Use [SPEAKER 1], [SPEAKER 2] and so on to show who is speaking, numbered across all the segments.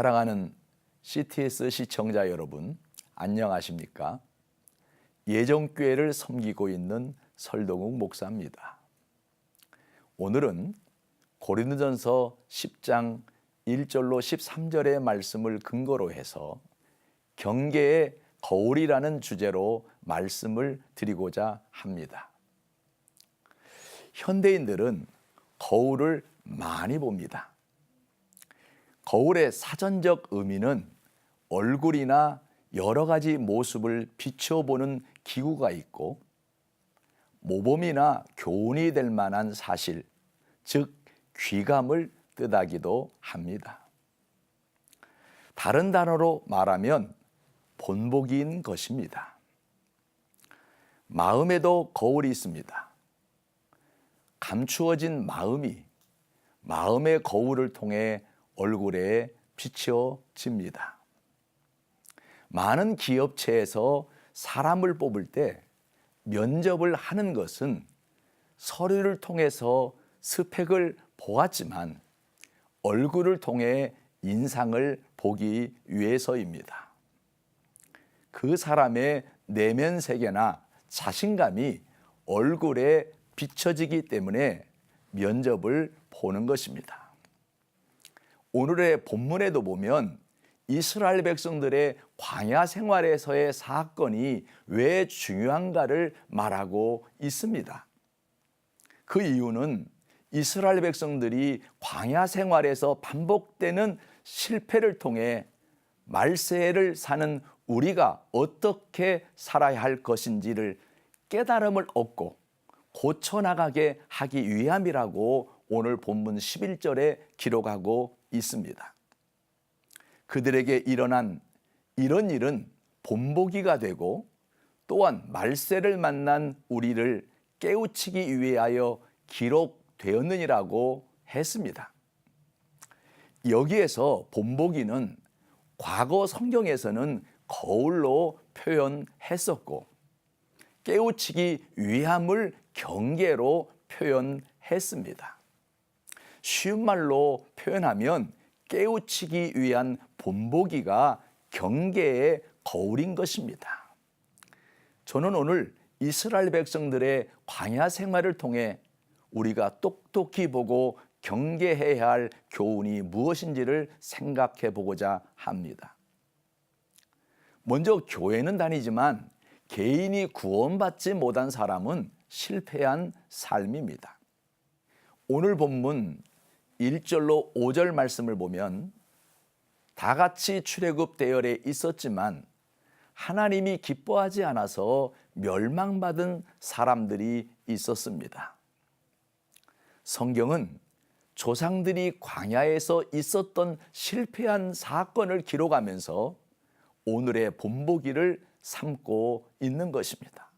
[SPEAKER 1] 사랑하는 CTS 시청자 여러분, 안녕하십니까? 예정교회를 섬기고 있는 설동욱 목사입니다. 오늘은 고린도전서 10장 1절로 13절의 말씀을 근거로 해서 경계의 거울이라는 주제로 말씀을 드리고자 합니다. 현대인들은 거울을 많이 봅니다. 거울의 사전적 의미는 얼굴이나 여러 가지 모습을 비춰보는 기구가 있고 모범이나 교훈이 될 만한 사실, 즉 귀감을 뜻하기도 합니다. 다른 단어로 말하면 본보기인 것입니다. 마음에도 거울이 있습니다. 감추어진 마음이 마음의 거울을 통해 얼굴에 비춰집니다. 많은 기업체에서 사람을 뽑을 때 면접을 하는 것은 서류를 통해서 스펙을 보았지만 얼굴을 통해 인상을 보기 위해서입니다. 그 사람의 내면 세계나 자신감이 얼굴에 비춰지기 때문에 면접을 보는 것입니다. 오늘의 본문에도 보면 이스라엘 백성들의 광야 생활에서의 사건이 왜 중요한가를 말하고 있습니다. 그 이유는 이스라엘 백성들이 광야 생활에서 반복되는 실패를 통해 말세를 사는 우리가 어떻게 살아야 할 것인지를 깨달음을 얻고 고쳐나가게 하기 위함이라고 오늘 본문 11절에 기록하고 있습니다. 그들에게 일어난 이런 일은 본보기가 되고 또한 말세를 만난 우리를 깨우치기 위하여 기록되었느니라고 했습니다. 여기에서 본보기는 과거 성경에서는 거울로 표현했었고 깨우치기 위함을 경계로 표현했습니다. 쉬운 말로 표현하면 깨우치기 위한 본보기가 경계의 거울인 것입니다. 저는 오늘 이스라엘 백성들의 광야 생활을 통해 우리가 똑똑히 보고 경계해야 할 교훈이 무엇인지를 생각해 보고자 합니다. 먼저 교회는 다니지만 개인이 구원받지 못한 사람은 실패한 삶입니다. 오늘 본문 1절로 5절 말씀을 보면 다 같이 출애굽 대열에 있었지만 하나님이 기뻐하지 않아서 멸망받은 사람들이 있었습니다. 성경은 조상들이 광야에서 있었던 실패한 사건을 기록하면서 오늘의 본보기를 삼고 있는 것입니다.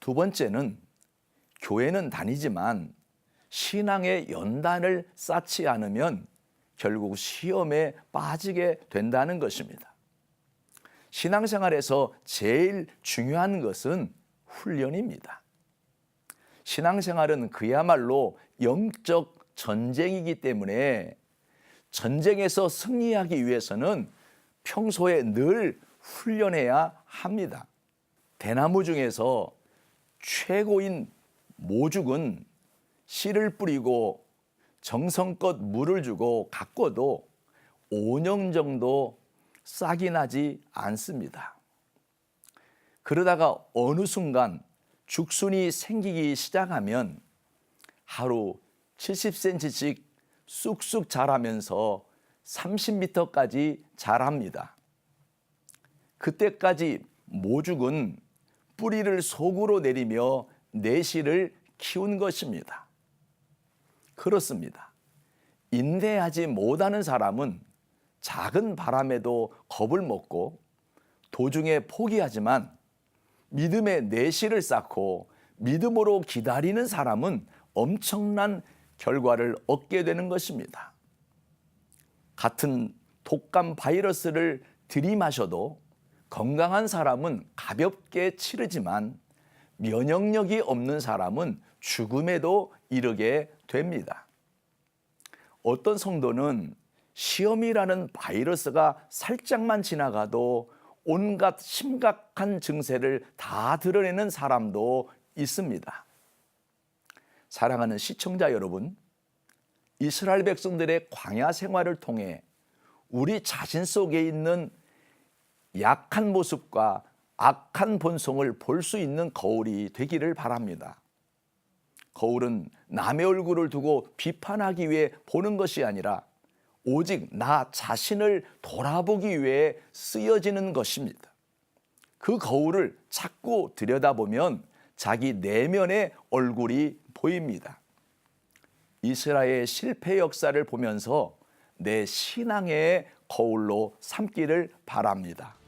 [SPEAKER 1] 두 번째는 교회는 다니지만 신앙의 연단을 쌓지 않으면 결국 시험에 빠지게 된다는 것입니다. 신앙생활에서 제일 중요한 것은 훈련입니다. 신앙생활은 그야말로 영적 전쟁이기 때문에 전쟁에서 승리하기 위해서는 평소에 늘 훈련해야 합니다. 대나무 중에서 최고인 모죽은 씨를 뿌리고 정성껏 물을 주고 가꿔도 5년 정도 싹이 나지 않습니다. 그러다가 어느 순간 죽순이 생기기 시작하면 하루 70cm씩 쑥쑥 자라면서 30m까지 자랍니다. 그때까지 모죽은 뿌리를 속으로 내리며 내실을 키운 것입니다. 그렇습니다. 인내하지 못하는 사람은 작은 바람에도 겁을 먹고 도중에 포기하지만 믿음의 내실을 쌓고 믿음으로 기다리는 사람은 엄청난 결과를 얻게 되는 것입니다. 같은 독감 바이러스를 들이마셔도 건강한 사람은 가볍게 치르지만 면역력이 없는 사람은 죽음에도 이르게 됩니다. 어떤 성도는 시험이라는 바이러스가 살짝만 지나가도 온갖 심각한 증세를 다 드러내는 사람도 있습니다. 사랑하는 시청자 여러분, 이스라엘 백성들의 광야 생활을 통해 우리 자신 속에 있는 약한 모습과 악한 본성을 볼 수 있는 거울이 되기를 바랍니다. 거울은 남의 얼굴을 두고 비판하기 위해 보는 것이 아니라 오직 나 자신을 돌아보기 위해 쓰여지는 것입니다. 그 거울을 자꾸 들여다보면 자기 내면의 얼굴이 보입니다. 이스라엘의 실패 역사를 보면서 내 신앙의 거울로 삼기를 바랍니다.